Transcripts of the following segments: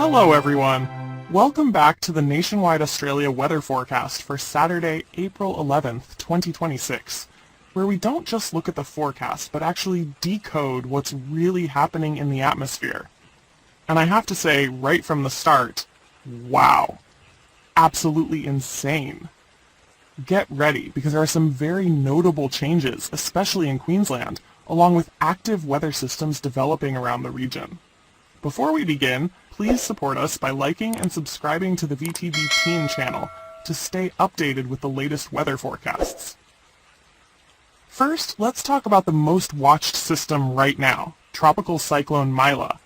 Hello everyone! Welcome back to the Nationwide Australia weather forecast for Saturday, April 11th, 2026, where we don't just look at the forecast, but actually decode what's really happening in the atmosphere. And I have to say, right from the start, wow. Absolutely insane. Get ready, because there are some very notable changes, especially in Queensland, along with active weather systems developing around the region. Before we begin, please support us by liking and subscribing to the VTV Tien channel to stay updated with the latest weather forecasts. First, let's talk about the most watched system right now, Tropical Cyclone Maila.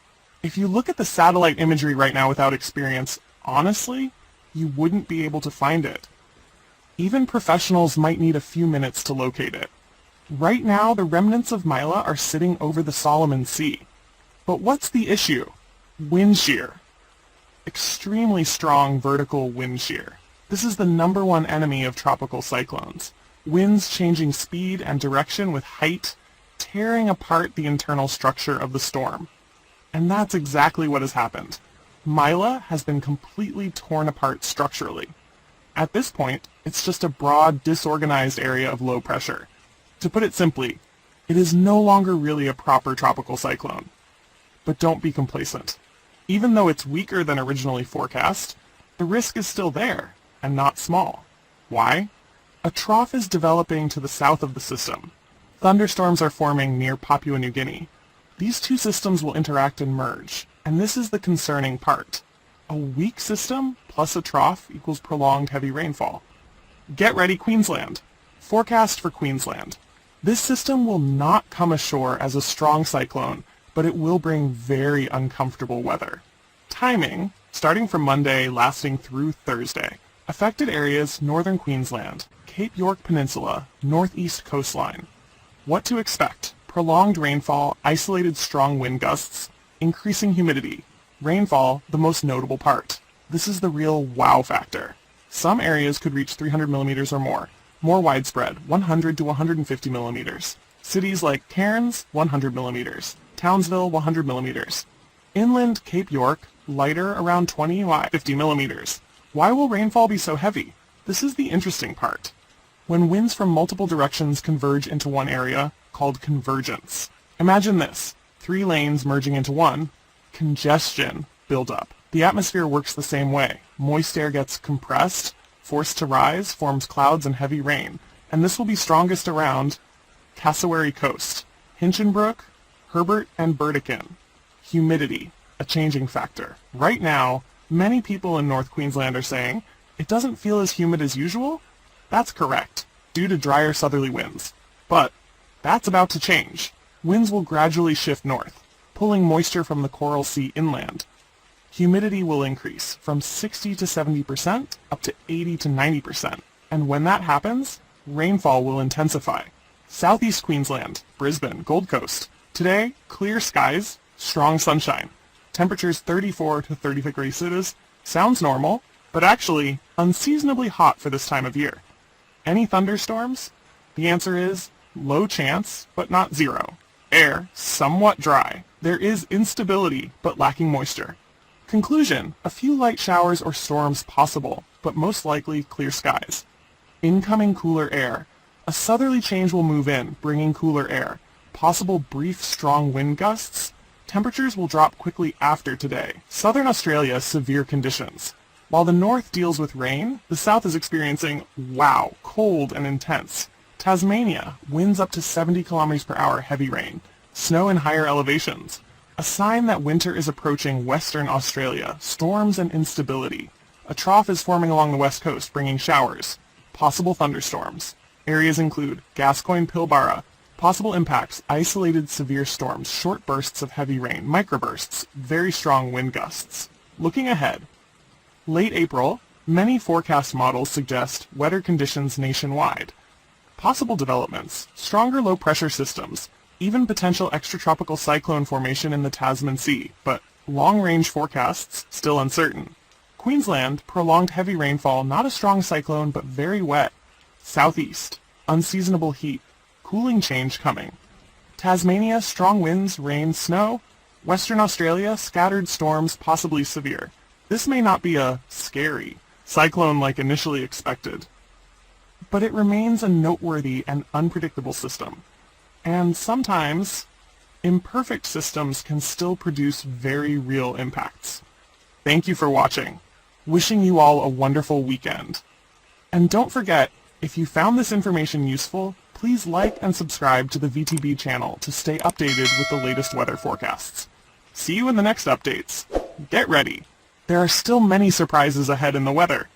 If you look at the satellite imagery right now without experience, honestly, you wouldn't be able to find it. Even professionals might need a few minutes to locate it. Right now, the remnants of Maila are sitting over the Solomon Sea. But what's the issue? Wind shear. Extremely strong vertical wind shear. This is the number one enemy of tropical cyclones. Winds changing speed and direction with height, tearing apart the internal structure of the storm. And that's exactly what has happened. Maila has been completely torn apart structurally. At this point, it's just a broad, disorganized area of low pressure. To put it simply, it is no longer really a proper tropical cyclone. But don't be complacent. Even though it's weaker than originally forecast, the risk is still there, and not small. Why? A trough is developing to the south of the system. Thunderstorms are forming near Papua New Guinea. These two systems will interact and merge, and this is the concerning part. A weak system plus a trough equals prolonged heavy rainfall. Get ready, Queensland! Forecast for Queensland. This system will not come ashore as a strong cyclone, but it will bring very uncomfortable weather. Timing, starting from Monday, lasting through Thursday. Affected areas, northern Queensland, Cape York Peninsula, northeast coastline. What to expect? Prolonged rainfall, isolated strong wind gusts, increasing humidity. Rainfall, the most notable part. This is the real wow factor. Some areas could reach 300 millimeters or more. More widespread, 100 to 150 millimeters. Cities like Cairns, 100 millimeters. Townsville, 100 millimeters. Inland Cape York, lighter, around 20 to 50 millimeters. Why will rainfall be so heavy? This is the interesting part. When winds from multiple directions converge into one area, called convergence. Imagine this, 3 lanes merging into one, congestion buildup. The atmosphere works the same way. Moist air gets compressed, forced to rise, forms clouds and heavy rain, and this will be strongest around Cassowary Coast, Hinchinbrook, Herbert and Burdekin. Humidity, a changing factor. Right now, many people in North Queensland are saying, it doesn't feel as humid as usual? That's correct, due to drier southerly winds. But that's about to change. Winds will gradually shift north, pulling moisture from the Coral Sea inland. Humidity will increase from 60 to 70% up to 80 to 90%. And when that happens, rainfall will intensify. Southeast Queensland, Brisbane, Gold Coast. Today, clear skies, strong sunshine. Temperatures 34 to 35 degrees Celsius. Sounds normal, but actually unseasonably hot for this time of year. Any thunderstorms? The answer is low chance, but not zero. Air, somewhat dry. There is instability, but lacking moisture. Conclusion, a few light showers or storms possible, but most likely clear skies. Incoming cooler air. A southerly change will move in, bringing cooler air. Possible brief strong wind gusts. Temperatures will drop quickly after today. Southern Australia, severe conditions. While the north deals with rain, the south is experiencing, wow, cold and intense. Tasmania, winds up to 70 kilometers per hour, heavy rain. Snow in higher elevations. A sign that winter is approaching Western Australia. Storms and instability. A trough is forming along the west coast, bringing showers. Possible thunderstorms. Areas include Gascoyne, Pilbara. Possible impacts, isolated severe storms, short bursts of heavy rain, microbursts, very strong wind gusts. Looking ahead. Late April, many forecast models suggest wetter conditions nationwide. Possible developments, stronger low-pressure systems, even potential extratropical cyclone formation in the Tasman Sea, but long-range forecasts still uncertain. Queensland, prolonged heavy rainfall, not a strong cyclone, but very wet. Southeast, unseasonable heat, cooling change coming. Tasmania, strong winds, rain, snow, Western Australia, scattered storms, possibly severe. This may not be a scary cyclone like initially expected, but it remains a noteworthy and unpredictable system. And sometimes, imperfect systems can still produce very real impacts. Thank you for watching. Wishing you all a wonderful weekend. And don't forget, if you found this information useful, please like and subscribe to the VTB channel to stay updated with the latest weather forecasts. See you in the next updates. Get ready. There are still many surprises ahead in the weather.